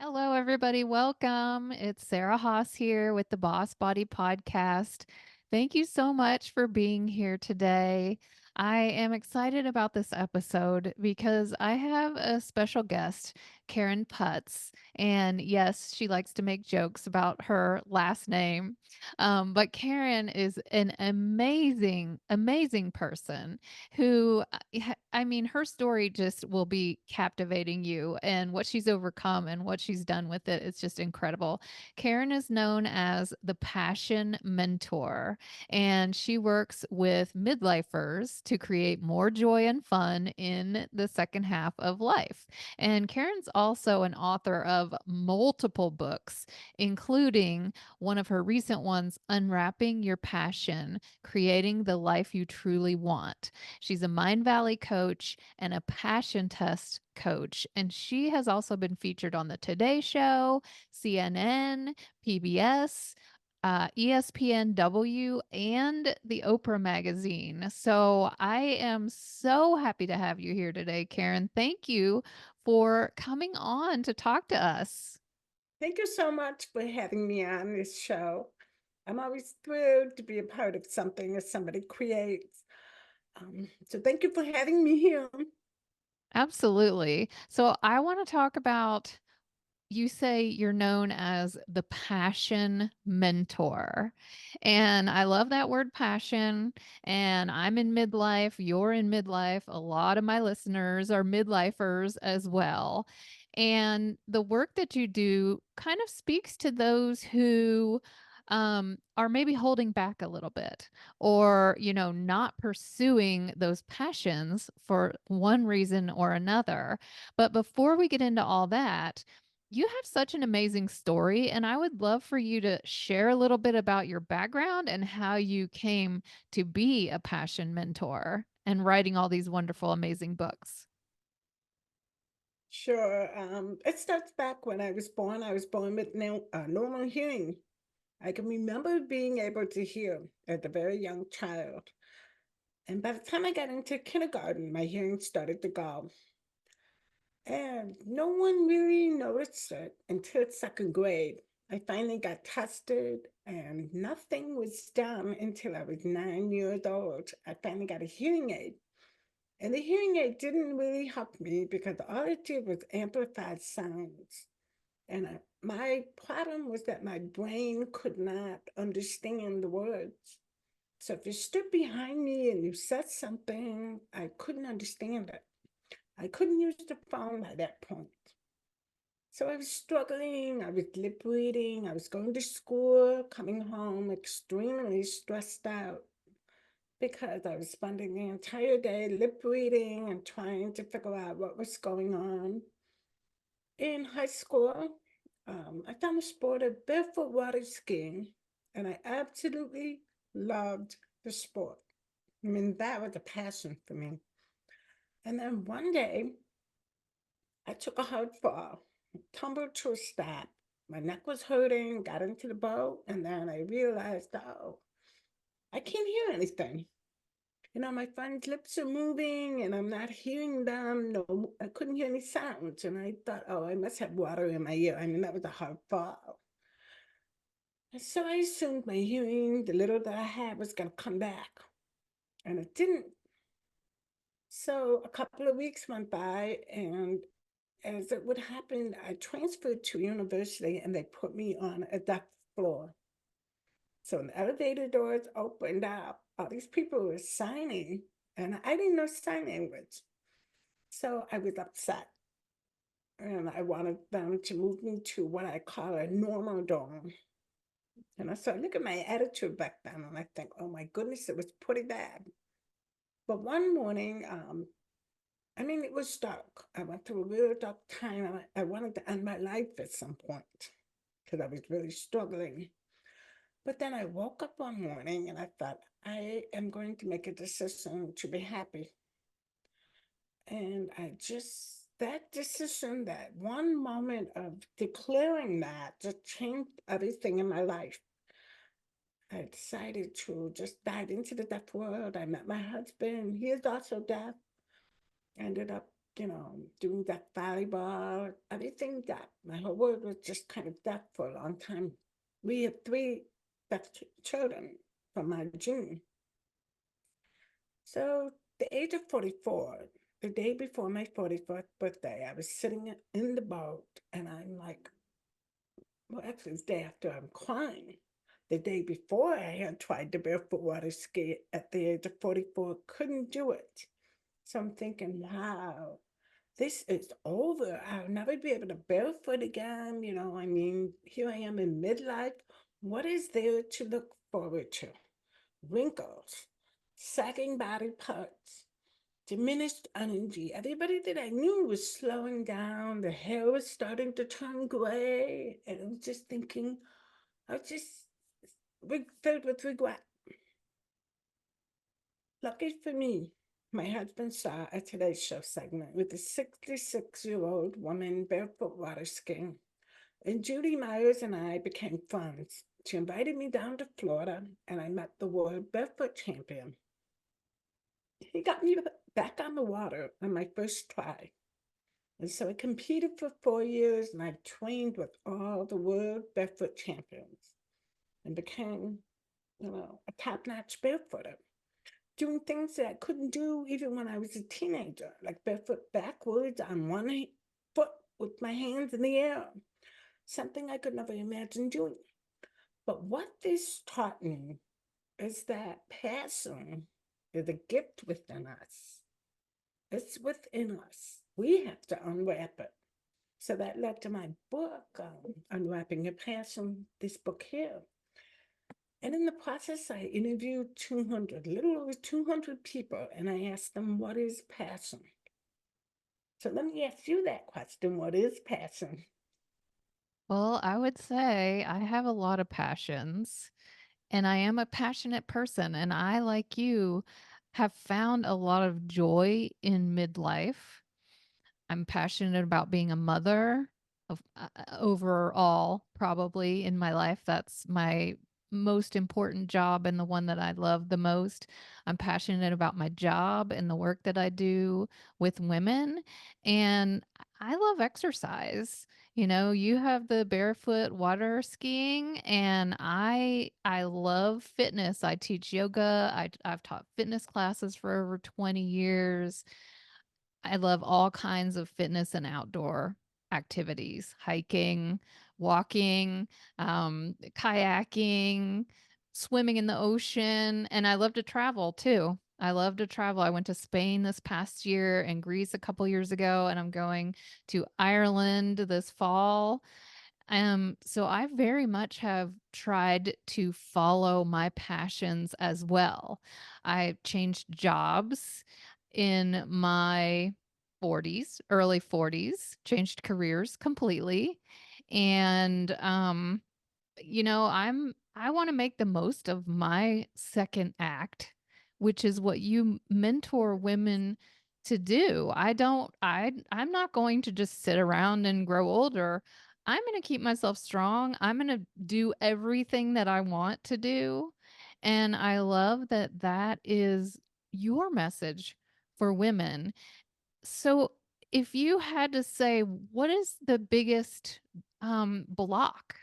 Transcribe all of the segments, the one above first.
Hello, everybody. Welcome. It's Sarah Haas here with the Boss Body Podcast. Thank you so much for being here today. I am excited about this episode because I have a special guest, Karen Putz. And yes, she likes to make jokes about her last name. But Karen is an amazing, amazing person who, I mean, her story just will be captivating you, and what she's overcome and what she's done with it is just incredible. Karen is known as the Passion Mentor, and she works with midlifers to create more joy and fun in the second half of life. And Karen's also an author of multiple books, including one of her recent ones, Unwrapping Your Passion, Creating the Life You Truly Want. She's a Mind Valley coach and a passion test coach. And she has also been featured on The Today Show, CNN, PBS, ESPNW, and the Oprah Magazine. So I am so happy to have you here today, Karen. Thank you for coming on to talk to us. Thank you so much for having me on this show. I'm always thrilled to be a part of something that somebody creates. So thank you for having me here. Absolutely. So I want to talk about, you say you're known as the passion mentor. And I love that word passion. And I'm in midlife, you're in midlife. A lot of my listeners are midlifers as well. And the work that you do kind of speaks to those who are maybe holding back a little bit, or not pursuing those passions for one reason or another. But before we get into all that, you have such an amazing story, and I would love for you to share a little bit about your background and how you came to be a passion mentor and writing all these wonderful, amazing books. Sure. It starts back when I was born. I was born with normal hearing. I can remember being able to hear as a very young child. And by the time I got into kindergarten, my hearing started to go. And no one really noticed it until second grade. I finally got tested, and nothing was done until I was 9 years old. I finally got a hearing aid. And the hearing aid didn't really help me because all it did was amplify sounds. And my problem was that my brain could not understand the words. So if you stood behind me and you said something, I couldn't understand it. I couldn't use the phone by that point. So I was struggling, I was lip reading, I was going to school, coming home extremely stressed out because I was spending the entire day lip reading and trying to figure out what was going on. In high school, I found the sport of barefoot water skiing, and I absolutely loved the sport. I mean, that was a passion for me. And then one day, I took a hard fall, tumbled to a stop. My neck was hurting, got into the boat, and then I realized, oh, I can't hear anything. My friend's lips are moving and I'm not hearing them. No, I couldn't hear any sounds. And I thought, oh, I must have water in my ear. I mean, that was a hard fall. And so I assumed my hearing, the little that I had, was going to come back. And it didn't. So a couple of weeks went by, and as it would happen, I transferred to university and they put me on a deck floor. So when the elevator doors opened up, all these people were signing, and I didn't know sign language. So I was upset, and I wanted them to move me to what I call a normal dorm. So I look at my attitude back then, and I think, oh my goodness, it was pretty bad. But one morning, I mean, it was dark. I went through a real dark time. I wanted to end my life at some point because I was really struggling. But then I woke up one morning and I thought, I am going to make a decision to be happy. And that decision, that one moment of declaring that just changed everything in my life. I decided to just dive into the deaf world. I met my husband. He is also deaf. I ended up doing that volleyball, everything deaf. My whole world was just kind of deaf for a long time. We have three deaf children from my gene. So the age of 44, the day before my 44th birthday, I was sitting in the boat and I'm like, well, actually, it's the day after I'm crying. The day before, I had tried to barefoot water ski at the age of 44, couldn't do it. So I'm thinking, wow, this is over. I'll never be able to barefoot again. I mean, here I am in midlife. What is there to look forward to? Wrinkles, sagging body parts, diminished energy. Everybody that I knew was slowing down. The hair was starting to turn gray. And I was just thinking, I was just filled with regret. Lucky for me, my husband saw a Today Show segment with a 66-year-old woman barefoot water skiing. And Judy Myers and I became friends. She invited me down to Florida, and I met the world barefoot champion. He got me back on the water on my first try. And so I competed for 4 years, and I trained with all the world barefoot champions and became, a top-notch barefooter, doing things that I couldn't do even when I was a teenager, like barefoot backwards on one foot with my hands in the air, something I could never imagine doing. But what this taught me is that passion is a gift within us. It's within us. We have to unwrap it. So that led to my book, Unwrapping Your Passion, this book here. And in the process, I interviewed little over 200 people, and I asked them, what is passion? So let me ask you that question. What is passion? Well, I would say I have a lot of passions and I am a passionate person. And I, like you, have found a lot of joy in midlife. I'm passionate about being a mother of overall, probably in my life. That's my most important job and the one that I love the most. I'm passionate about my job and the work that I do with women. And I love exercise. You have the barefoot water skiing and I love fitness. I teach yoga. I've taught fitness classes for over 20 years. I love all kinds of fitness and outdoor activities, hiking, walking, kayaking, swimming in the ocean, and I love to travel too. I love to travel. I went to Spain this past year and Greece a couple years ago, and I'm going to Ireland this fall. So I very much have tried to follow my passions as well. I changed jobs in my 40s, early 40s, changed careers completely. And I want to make the most of my second act, which is what you mentor women to do. I'm not going to just sit around and grow older. I'm going to keep myself strong. I'm going to do everything that I want to do. And I love that that is your message for women. So if you had to say, what is the biggest block?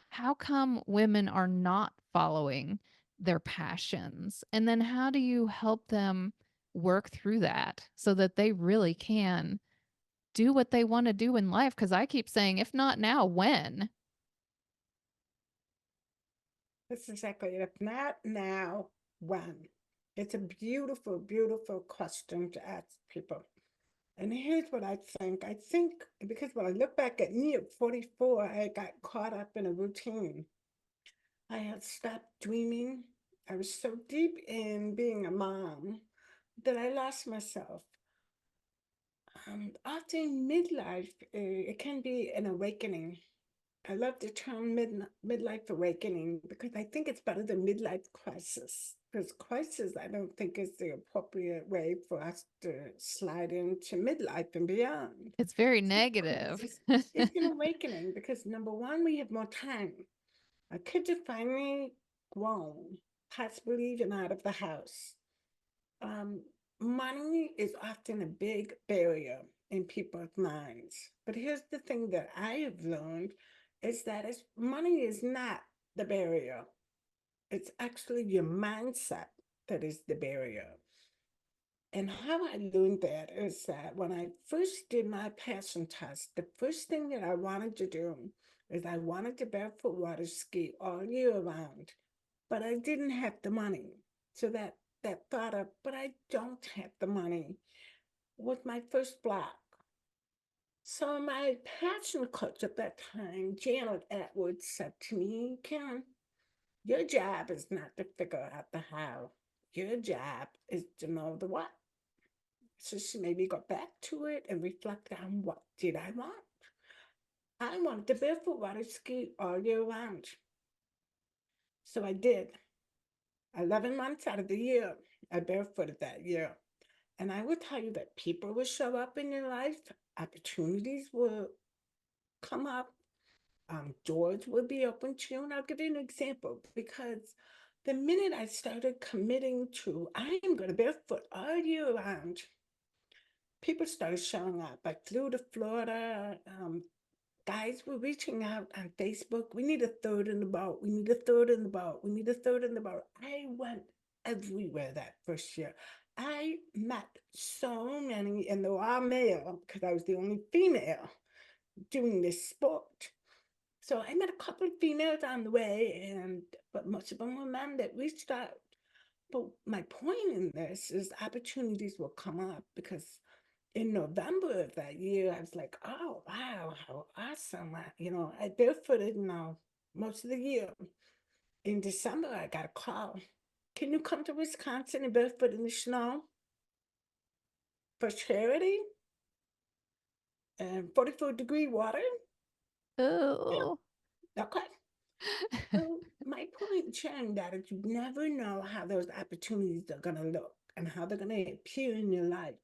How come women are not following their passions? And then how do you help them work through that so that they really can do what they want to do in life? Because I keep saying, if not now, when? That's exactly it. If not now, when? It's a beautiful, beautiful question to ask people. And here's what I think. I think because when I look back at me at 44, I got caught up in a routine. I had stopped dreaming. I was so deep in being a mom that I lost myself. Often midlife, it can be an awakening. I love the term midlife awakening because I think it's better than midlife crisis. Because crisis, I don't think is the appropriate way for us to slide into midlife and beyond. It's very So negative. crisis is an awakening because number one, we have more time. Our kids are finally grown, possibly even out of the house. Um, Money is often a big barrier. in people's minds. But here's the thing that I have learned is that money is not the barrier. It's actually your mindset that is the barrier. And how I learned that is that when I first did my passion test, the first thing that I wanted to do is I wanted to barefoot water ski all year round, but I didn't have the money. So that thought of, but I don't have the money, was my first block. So my passion coach at that time, Janet Atwood, said to me, Karen, your job is not to figure out the how. Your job is to know the what. So she made me go back to it and reflect on what did I want. I wanted to barefoot water ski all year round. So I did. 11 months out of the year, I barefooted that year. And I will tell you that people will show up in your life, opportunities will come up, doors will be open to you. And I'll give you an example because the minute I started committing to, I am going to barefoot all year round, people started showing up. I flew to Florida. Guys were reaching out on Facebook. We need a third in the boat. We need a third in the boat. We need a third in the boat. I went everywhere that first year. I met so many, and they were all male because I was the only female doing this sport. So I met a couple of females on the way, but most of them were men that reached out. But my point in this is opportunities will come up because in November of that year, I was like, oh, wow, how awesome. I barefooted now most of the year. In December, I got a call. Can you come to Wisconsin and barefoot in the snow for charity and 44-degree water? Oh. Yeah, okay. So my point in sharing that is you never know how those opportunities are going to look and how they're going to appear in your life.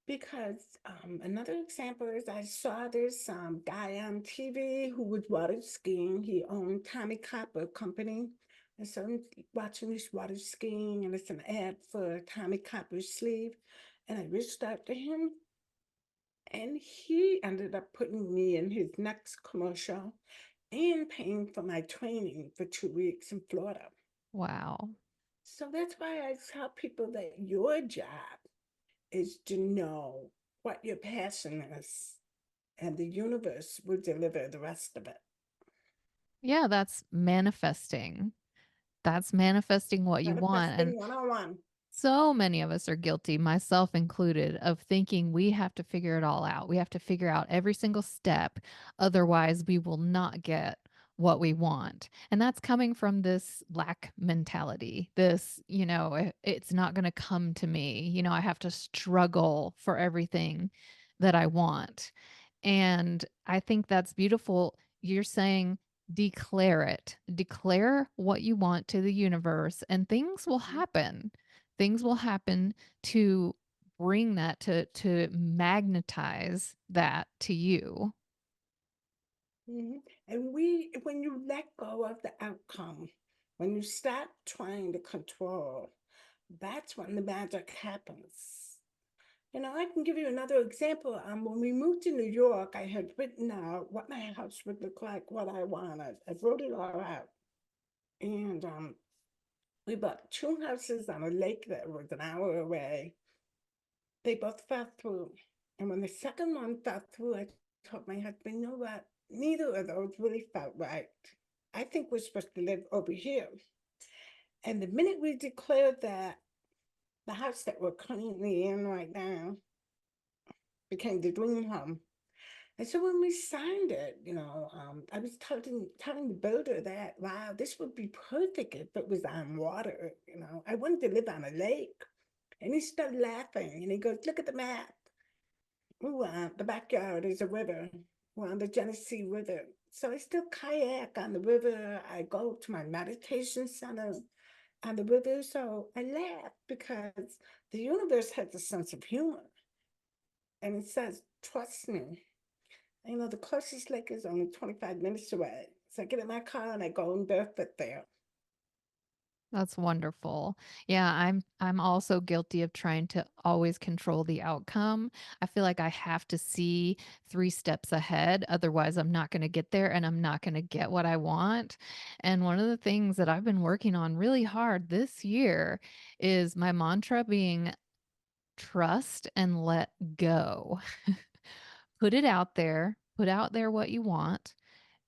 Because another example is I saw this guy on TV who was water skiing. He owned Tommy Copper Company. And so I'm watching this water skiing, and it's an ad for Tommy Copper's sleeve. And I reached out to him, and he ended up putting me in his next commercial and paying for my training for 2 weeks in Florida. Wow. So that's why I tell people that your job is to know what your passion is, and the universe will deliver the rest of it. Yeah, that's manifesting. That's manifesting what you want. And Manifesting 101. so many of us are guilty, myself included, of thinking we have to figure it all out. We have to figure out every single step. Otherwise, we will not get what we want. And that's coming from this lack mentality. This, it's not going to come to me. I have to struggle for everything that I want. And I think that's beautiful. You're saying declare it, declare what you want to the universe, and things will Mhm. happen. Things will happen to bring that to magnetize that to you. And when you let go of the outcome, when you stop trying to control, that's when the magic happens. I can give you another example. When we moved to New York, I had written out what my house would look like, what I wanted. I wrote it all out. And we bought two houses on a lake that was an hour away. They both fell through. And when the second one fell through, I told my husband, you know what? Neither of those really felt right. I think we're supposed to live over here. And the minute we declared that, the house that we're currently in right now became the dream home. And so when we signed it, I was telling the builder that, wow, this would be perfect if it was on water. I wanted to live on a lake. And he started laughing and he goes, look at the map. Ooh, the backyard is a river. We're on the Genesee River. So I still kayak on the river. I go to my meditation center on the river. So I laugh because the universe has a sense of humor. And it says, trust me. The closest lake is only 25 minutes away. So I get in my car and I go and barefoot there. That's wonderful. Yeah, I'm also guilty of trying to always control the outcome. I feel like I have to see 3 steps ahead, otherwise I'm not gonna get there and I'm not gonna get what I want. And one of the things that I've been working on really hard this year is my mantra being trust and let go. Put out there what you want,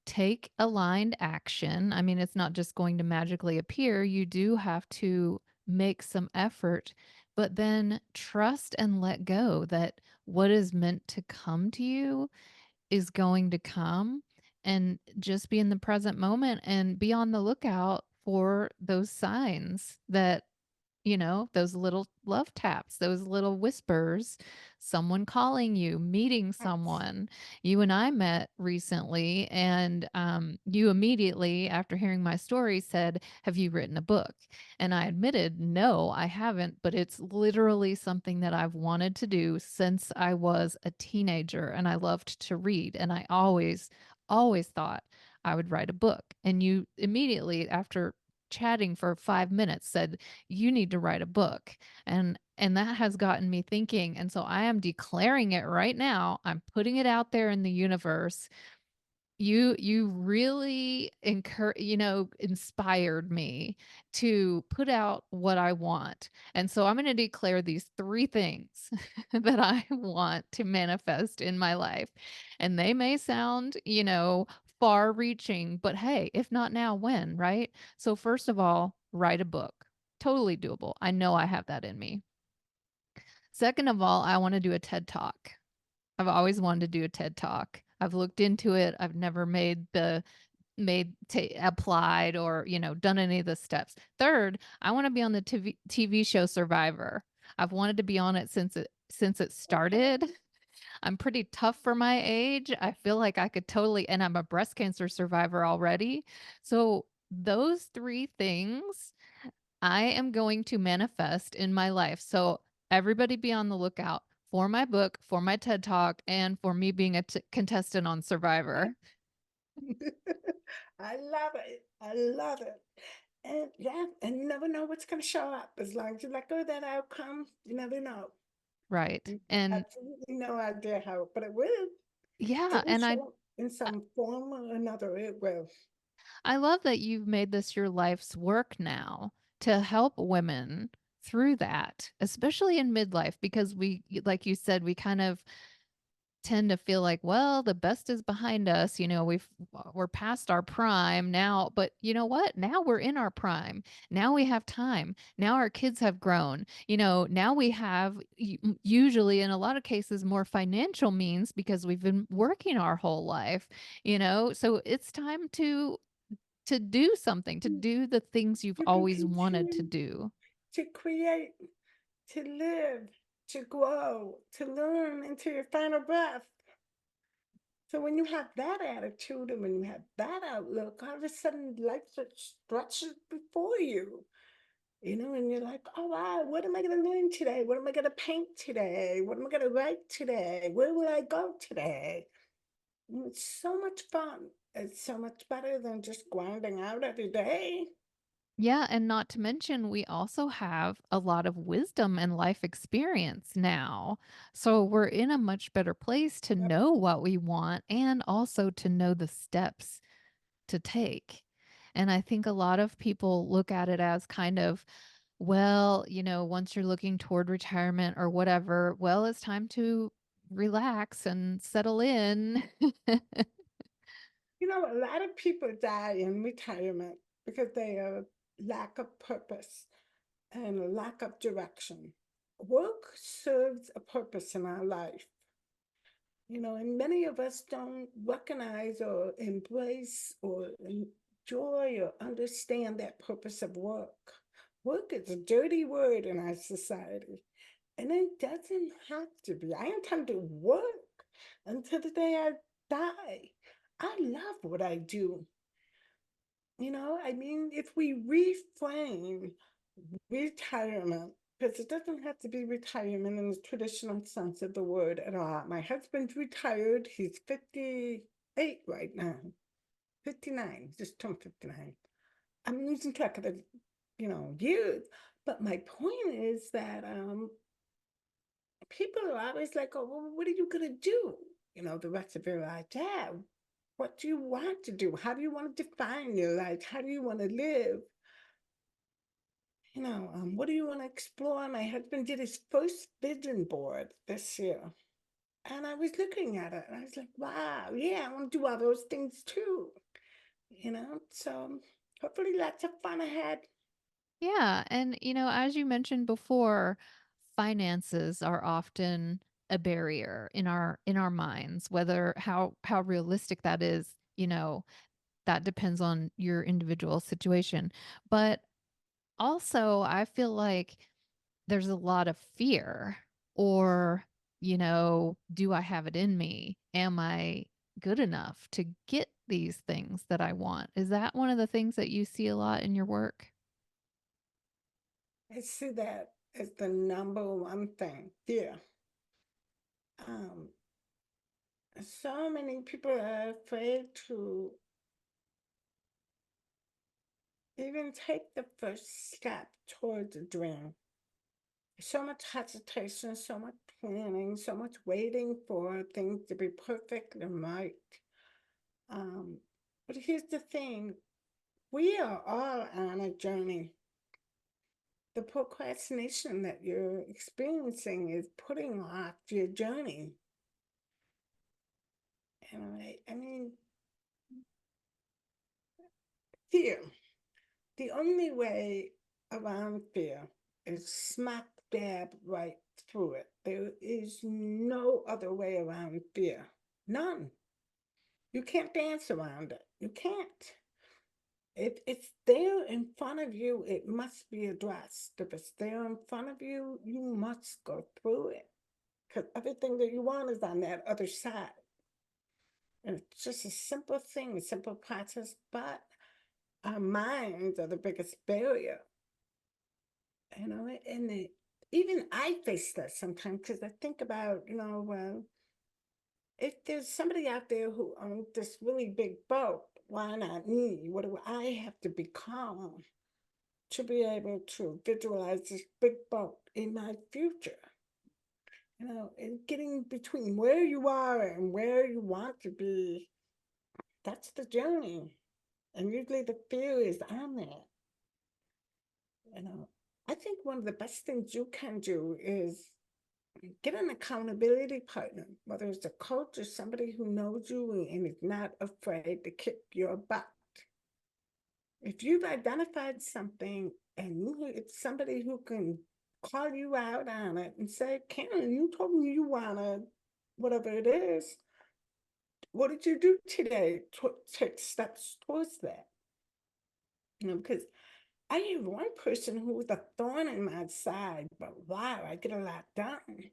take aligned action. I mean, it's not just going to magically appear. You do have to make some effort, but then trust and let go that what is meant to come to you is going to come, and just be in the present moment and be on the lookout for those signs that those little love taps, those little whispers, someone calling you, meeting Yes. someone. You and I met recently, and you immediately, after hearing my story, said, "Have you written a book?" And I admitted, "No, I haven't, but it's literally something that I've wanted to do since I was a teenager, and I loved to read. And I always thought I would write a book." And you immediately, after chatting for 5 minutes, said, "You need to write a book." And that has gotten me thinking, and so I am declaring it right now. I'm putting it out there in the universe. You really inspired me to put out what I want. And so I'm gonna declare these 3 things that I want to manifest in my life. And they may sound, far reaching, but hey, if not now, when, right? So first of all, write a book. Totally doable. I know I have that in me. Second of all, I wanna do a TED Talk. I've always wanted to do a TED Talk. I've looked into it. I've never applied or, done any of the steps. Third, I wanna be on the TV show Survivor. I've wanted to be on it since it Okay. started. I'm pretty tough for my age. I feel like I could totally, and I'm a breast cancer survivor already. So, those 3 things I am going to manifest in my life. So, everybody be on the lookout for my book, for my TED Talk, and for me being a contestant on Survivor. I love it. I love it. And yeah, and you never know what's going to show up. As long as you let go of that outcome, you never know. Right. You And absolutely no idea how, but it will. yeah, It will and I show up in some form or another. It will. I love that you've made this your life's work now to help women through that, especially in midlife, because like you said, we kind of tend to feel like, well, the best is behind us. We're past our prime now, but you know what? Now we're in our prime. Now we have time. Now our kids have grown. Now we have usually, in a lot of cases, more financial means because we've been working our whole life. So it's time to do something, to do the things you've You can always wanted to continue do. to create, to live, to grow, to learn into your final breath. So when you have that attitude and when you have that outlook, all of a sudden life just stretches before you. And you're like, oh wow, what am I gonna learn today? What am I gonna paint today? What am I gonna write today? Where will I go today? And it's so much fun. It's so much better than just grinding out every day. Yeah, and not to mention, we also have a lot of wisdom and life experience now. So we're in a much better place to Yep. know what we want and also to know the steps to take. And I think a lot of people look at it as kind of, well, once you're looking toward retirement or whatever, well, it's time to relax and settle in. A lot of people die in retirement because they have lack of purpose and a lack of direction. Work serves a purpose in our life, and many of us don't recognize or embrace or enjoy or understand that purpose of work. Work is a dirty word in our society, and it doesn't have to be. I intend to work until the day I die. I love what I do. If we reframe retirement, because it doesn't have to be retirement in the traditional sense of the word at all. My husband's retired. He's 58 right now. 59. Just turned 59. I'm losing track of it. years. But my point is that people are always like, "Oh, well, what are you gonna do? The rest of your life? Yeah. What do you want to do? How do you want to define your life? How do you want to live? What do you want to explore?" My husband did his first vision board this year. And I was looking at it and I was like, wow, yeah, I want to do all those things too. So hopefully lots of fun ahead. Yeah, and as you mentioned before, finances are often a barrier in our minds, whether how realistic that is, that depends on your individual situation. But also, I feel like there's a lot of fear or, do I have it in me? Am I good enough to get these things that I want? Is that one of the things that you see a lot in your work? I see that as the number one thing. Yeah. Um, so many people are afraid to even take the first step towards a dream. So much hesitation, so much planning, so much waiting for things to be perfect and right. Um, but here's the thing, we are all on a journey. The procrastination that you're experiencing is putting off your journey. I mean, fear. The only way around fear is smack dab right through it. There is no other way around fear. None. You can't dance around it. You can't. If it's there in front of you, it must be addressed. If it's there in front of you, you must go through it. Because everything that you want is on that other side. And it's just a simple thing, a simple process, but our minds are the biggest barrier. And even I face that sometimes because I think about, if there's somebody out there who owns this really big boat, why not me? What do I have to become to be able to visualize this big boat in my future? And getting between where you are and where you want to be, that's the journey. And usually the fear is on that. You know, I think one of the best things you can do is get an accountability partner, whether it's a coach or somebody who knows you and is not afraid to kick your butt. If you've identified something and it's somebody who can call you out on it and say, Karen, you told me you wanted whatever it is. What did you do today to take steps towards that? Because I have one person who was a thorn in my side, but wow, I get a lot done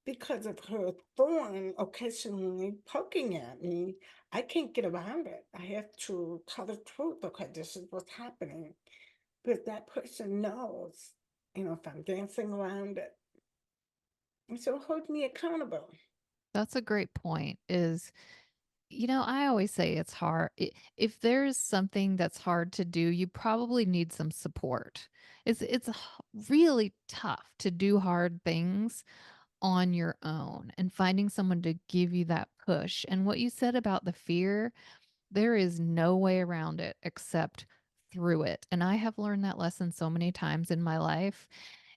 because of her thorn occasionally poking at me. I can't get around it. I have to tell the truth. Okay, this is what's happening. But that person knows, if I'm dancing around it. And so hold me accountable. That's a great point. I always say it's hard. If there's something that's hard to do, you probably need some support. Really tough to do hard things on your own and finding someone to give you that push. And what you said about the fear, there is no way around it except through it. And I have learned that lesson so many times in my life.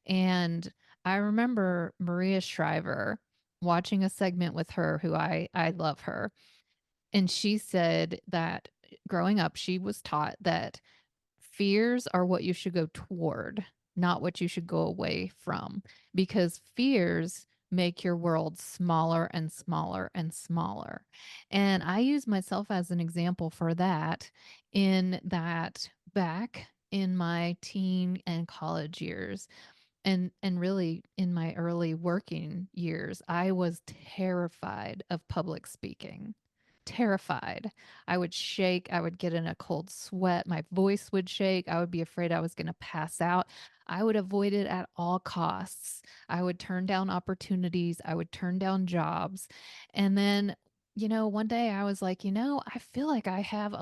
And I remember Maria Shriver watching a segment with her who I love her, and she said that growing up, she was taught that fears are what you should go toward, not what you should go away from, because fears make your world smaller and smaller and smaller. And I use myself as an example for that, in that back in my teen and college years, and really in my early working years, I was terrified of public speaking. Terrified. I would shake, I would get in a cold sweat, my voice would shake, I would be afraid I was going to pass out. I would avoid it at all costs. I would turn down opportunities, I would turn down jobs. And then, one day I was like, I feel like I have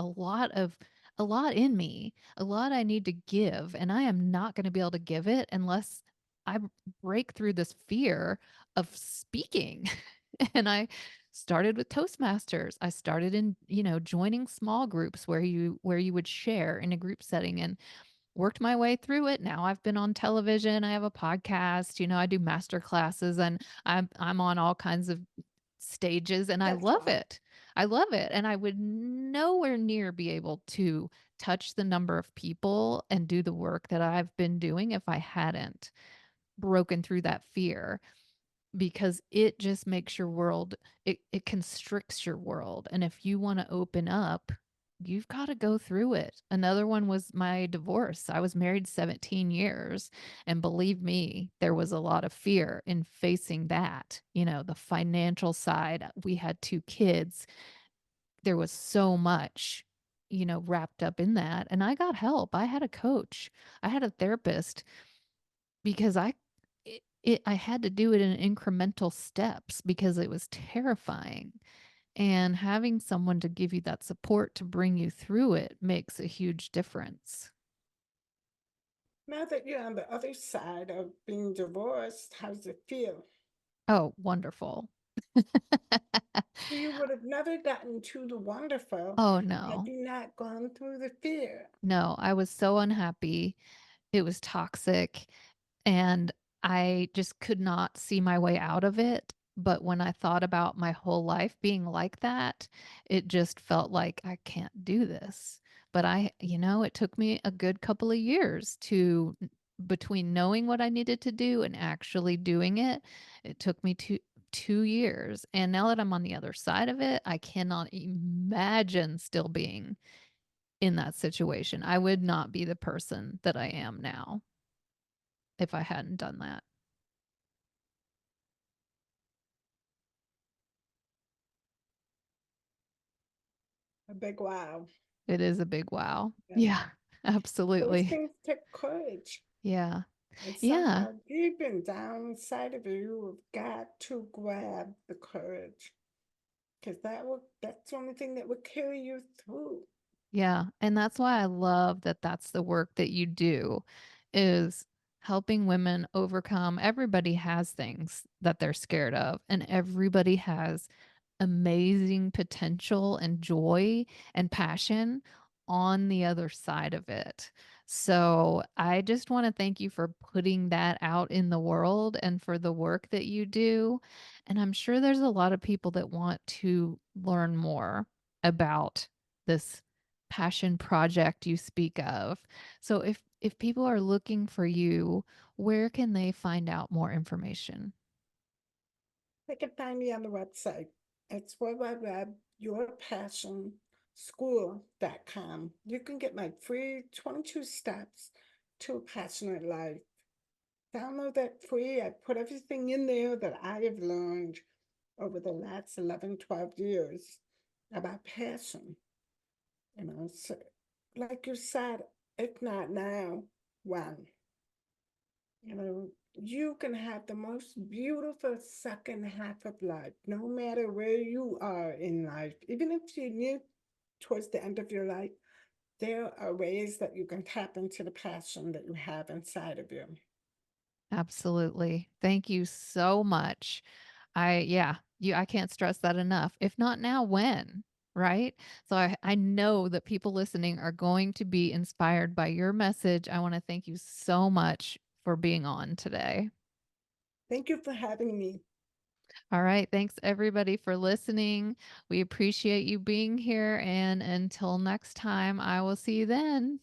a lot in me, a lot I need to give, and I am not going to be able to give it unless I break through this fear of speaking. And I started with Toastmasters. I started in, joining small groups where you would share in a group setting and worked my way through it. Now I've been on television, I have a podcast, I do master classes and I'm on all kinds of stages and I That's love fun. it. I love it. And I would nowhere near be able to touch the number of people and do the work that I've been doing if I hadn't broken through that fear because it just makes your world it constricts your world, and if you wanna open up, you've gotta go through it. Another one was my divorce. I was married 17 years, and believe me, there was a lot of fear in facing that, the financial side. We had 2 kids. There was so much, wrapped up in that, and I got help. I had a coach. I had a therapist because I had to do it in incremental steps because it was terrifying, and having someone to give you that support to bring you through it makes a huge difference. Now that you're on the other side of being divorced, how's it feel? Oh, wonderful. You would have never gotten to the wonderful Oh, had no. you not gone through the fear. No, I was so unhappy. It was toxic, and I just could not see my way out of it, but when I thought about my whole life being like that, it just felt like, "I can't do this." But it took me a good couple of years to between knowing what I needed to do and actually doing it, it took me 2 years, and now that I'm on the other side of it, I cannot imagine still being in that situation. I would not be the person that I am now if I hadn't done that. A big wow. It is a big wow. And Yeah, those absolutely. things take courage. Yeah. And Yeah. somehow deep and down inside of you, you've got to grab the courage. Because that's the only thing that will carry you through. Yeah, and that's why I love that that's the work that you do is helping women overcome. Everybody has things that they're scared of, and everybody has amazing potential and joy and passion on the other side of it. So, I just want to thank you for putting that out in the world and for the work that you do. And I'm sure there's a lot of people that want to learn more about this passion project you speak of. So if people are looking for you, where can they find out more information? They can find me on the website. It's www.yourpassionschool.com. You can get my free 22 steps to a passionate life. Download that free. I put everything in there that I have learned over the last 11, 12 years about passion. So like you said, if not now, when? You know, you can have the most beautiful second half of life, no matter where you are in life. Even if you're near towards the end of your life, there are ways that you can tap into the passion that you have inside of you. Absolutely. Thank you so much. I can't stress that enough. If not now, when? Right? So I know that people listening are going to be inspired by your message. I want to thank you so much for being on today. Thank you for having me. All right. Thanks everybody for listening. We appreciate you being here. And until next time, I will see you then.